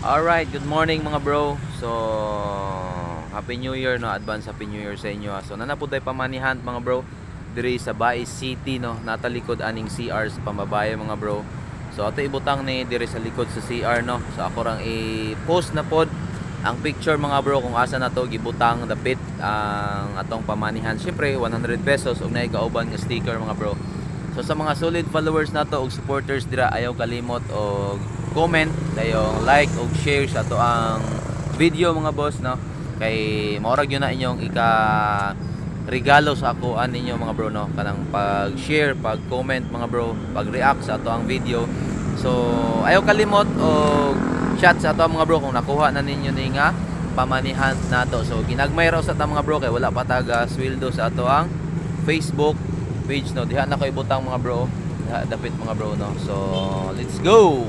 Alright, good morning mga bro. So, Happy New Year no, advance Happy New Year sa inyo. So, nanapod tayo pamanihan mga bro diri sa Baez City no, natalikod aning CR sa pambabaye mga bro. So, ato ibutang ni diri sa likod sa CR no. So, ako rang i-post na pod ang picture mga bro kung asa na to gibutang dapit ang atong pamanihan. Syempre 100 pesos ug naay kauban nga sticker mga bro. So sa mga solid followers nato ug supporters dira, ayaw kalimot og comment, dayong like ug share sa to ang video mga boss no. Kay maurag yun na inyong ika regalo sa ako ninyo mga bro no. Kanang pag-share, pag-comment mga bro, pag-react sa to ang video. So ayaw kalimot og chat sa to mga bro kung nakuha na ninyo ni nga pamanihan nato. So ginagmay raw sa ta mga bro kay wala pa taga sweldo sa ato ang Facebook page no. Diha na ko ibutang mga bro. Diha dapit mga bro no. So let's go.